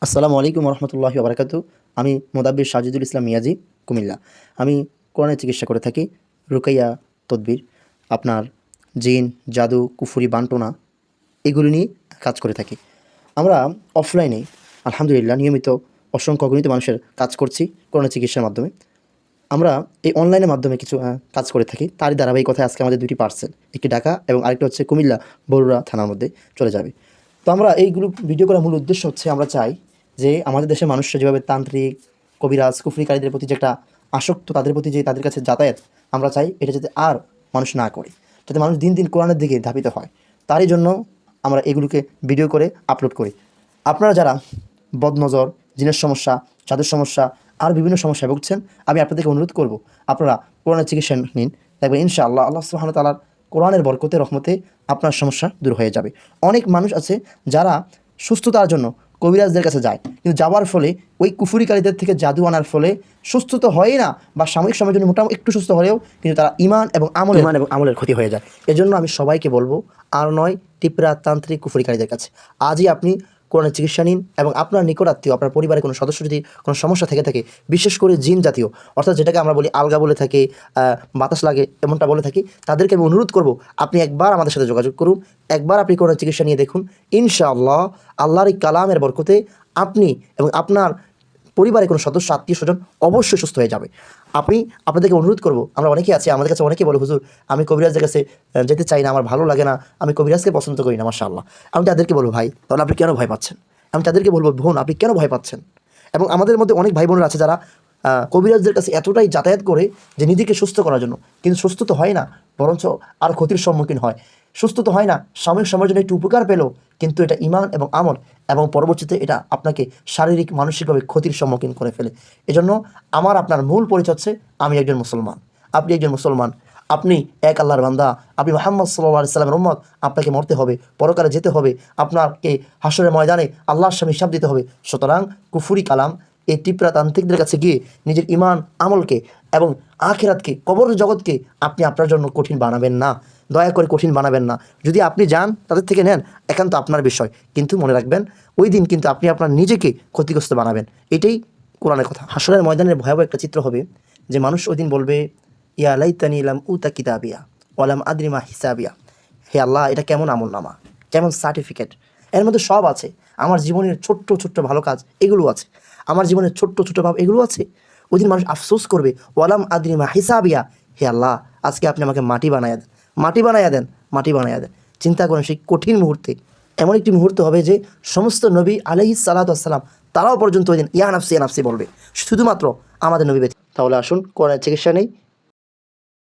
আসসালামু আলাইকুম রহমতুল্লাহি ওবরাকাতু। আমি মোদাব্বির সাজিদুল ইসলাম মিয়াজি, কুমিল্লা। আমি কোরআনের চিকিৎসা করে থাকি, রুকাইয়া তদবির, আপনার জিন, জাদু, কুফুরি, বান্টনা এগুলি নিয়ে কাজ করে থাকি। আমরা অফলাইনে আলহামদুলিল্লাহ নিয়মিত অসংখ্য অগণিত মানুষের কাজ করছি কোরআনের চিকিৎসার মাধ্যমে। আমরা এই অনলাইনের মাধ্যমে কিছু কাজ করে থাকি। তারই ধারাবাহিকতায় আজকে আমাদের দুটি পার্সেল, একটি ঢাকা এবং আরেকটি হচ্ছে কুমিল্লা বরুড়া থানার মধ্যে চলে যাবে। তো আমরা এইগুলো ভিডিও করার মূল উদ্দেশ্য হচ্ছে আমরা চাই যে আমাদের দেশের মানুষরা যেভাবে তান্ত্রিক, কবিরাজ, কুফরিকারীদের প্রতি যে একটা আসক্ত, তাদের প্রতি যে তাদের কাছে যাতায়াত, আমরা চাই এটা যাতে আর মানুষ না করে, যাতে মানুষ দিন দিন কোরআনের দিকে ধাবিত হয়। তারই জন্য আমরা এগুলোকে ভিডিও করে আপলোড করি। আপনারা যারা বদনজর, জিনের সমস্যা, জাদুর সমস্যা আর বিভিন্ন সমস্যায় ভুগছেন, আমি আপনাদেরকে অনুরোধ করব আপনারা কোরআনের চিকিৎসা নিন। দেখবেন ইনশাআল্লাহ আল্লাহ সুবহানাহু ওয়া তাআলার কোরআনের বরকতে, রহমতে আপনার সমস্যা দূর হয়ে যাবে। অনেক মানুষ আছে যারা সুস্থতার জন্য কবিরাজদের কাছে যায়, কিন্তু যাওয়ার ফলে ওই কুফুরিকারীদের থেকে জাদু আনার ফলে সুস্থ তো হয়ই না, বা সাময়িক সময়ের জন্য মোটামুটি একটু সুস্থ হলেও কিন্তু তারা ইমান এবং আমলের ক্ষতি হয়ে যায়। এজন্য আমি সবাইকে বলবো, আর নয় টিপরা, তান্ত্রিক, কুফুরিকারীদের কাছে আজই আপনি কোরআনের চিকিৎসা নিন। এবং আপনার নিকটাত্মীয়, আপনার পরিবারের কোনো সদস্য যদি কোনো সমস্যা থেকে থাকে, বিশেষ করে জিন জাতীয়, অর্থাৎ যেটাকে আমরা বলি আলগা বলে থাকি, বাতাস লাগে এমনটা বলে থাকি, তাদেরকে আমি অনুরোধ করব আপনি একবার আমাদের সাথে যোগাযোগ করুন, একবার আপনি কোরআনের চিকিৎসা নিয়ে দেখুন। ইনশাআল্লাহ আল্লাহর এই কালামের বরকতে আপনি এবং আপনার পরিবারের কোনো সদস্য, আত্মীয় স্বজন অবশ্যই সুস্থ হয়ে যাবে। আপনাদেরকে অনুরোধ করব, আমরা অনেকেই আছি, আমাদের কাছে অনেকেই বলো হুজুর আমি কবিরাজের কাছে যেতে চাই না, আমার ভালো লাগে না, আমি কবিরাজকে পছন্দ করি না। মাশাআল্লাহ, আমি তাদেরকে বলবো ভাই তাহলে আপনি কেন ভয় পাচ্ছেন? আমি তাদেরকে বলবো বোন আপনি কেন ভয় পাচ্ছেন? এবং আমাদের মধ্যে অনেক ভাই বোনেরা আছে যারা কবিরাজদের কাছে এতটাই যাতায়াত করে যে নিজেকে সুস্থ করার জন্য, কিন্তু সুস্থ তো হয় না, বরঞ্চ আর ক্ষতির সম্মুখীন হয়। সুস্থ তো হয় না, সাময়িক সময়ের জন্য একটু উপকার পেলো, কিন্তু এটা ইমান এবং আমল, এবং পরবর্তীতে এটা আপনাকে শারীরিক মানসিকভাবে ক্ষতির সম্মুখীন করে ফেলে। এজন্য আমার আপনার মূল পরিচয় হচ্ছে আমি একজন মুসলমান, আপনি একজন মুসলমান, আপনি এক আল্লাহর বান্দা, আপনি মুহাম্মদ সাল্লাল্লাহু আলাইহি সাল্লামের উম্মত। আপনাকে মরতে হবে, পরকালে যেতে হবে, আপনাকে হাসরের ময়দানে আল্লাহর সামনে হিসাব দিতে হবে। সুতরাং কুফুরি কালাম, এই টিপরা তান্ত্রিকদের কাছে গিয়ে নিজের ইমান আমলকে এবং আখিরাতকে, কবর জগৎকে আপনি আপনার জন্য কঠিন বানাবেন না, দয়া করে কঠিন বানাবেন না। যদি আপনি যান তাদের থেকে নেন, একান্ত আপনার বিষয়, কিন্তু মনে রাখবেন ওই দিন কিন্তু আপনি আপনার নিজেকে ক্ষতিগ্রস্ত বানাবেন। এটাই কোরআনের কথা। হাসরের ময়দানের ভয়াবহ একটা চিত্র হবে যে মানুষ ওই দিন বলবে ইয়া লাইতানি লাম উতা কিতাবিয়া ওয়ালাম আদরি মা হিসাবিয়া। হে আল্লাহ, এটা কেমন আমলনামা, কেমন সার্টিফিকেট, এর মধ্যে সব আছে। আমার জীবনের ছোট্ট ছোট্ট ভালো কাজ এগুলো আছে, আমার জীবনের ছোট্ট ছোট্ট ভাব এগুলো আছে। ওই দিন মানুষ আফসোস করবে ওয়ালাম আদরি মা হিসাবিয়া। হে আল্লাহ, আজকে আপনি আমাকে মাটি বানাইয়া দেন, মাটি বানাইয়া দেন, মাটি বানাইয়া দেন। চিন্তা করেন সেই কঠিন মুহূর্তে, এমন একটি মুহূর্ত হবে যে সমস্ত নবী আলাইহিস সালাতু ওয়াস সালাম তারাও পর্যন্ত ওই দিন ইয়া নাফসি বলবে, শুধুমাত্র আমাদের নবী ব্যতীত। তাহলে আসুন কোরআনের চিকিৎসা নেই।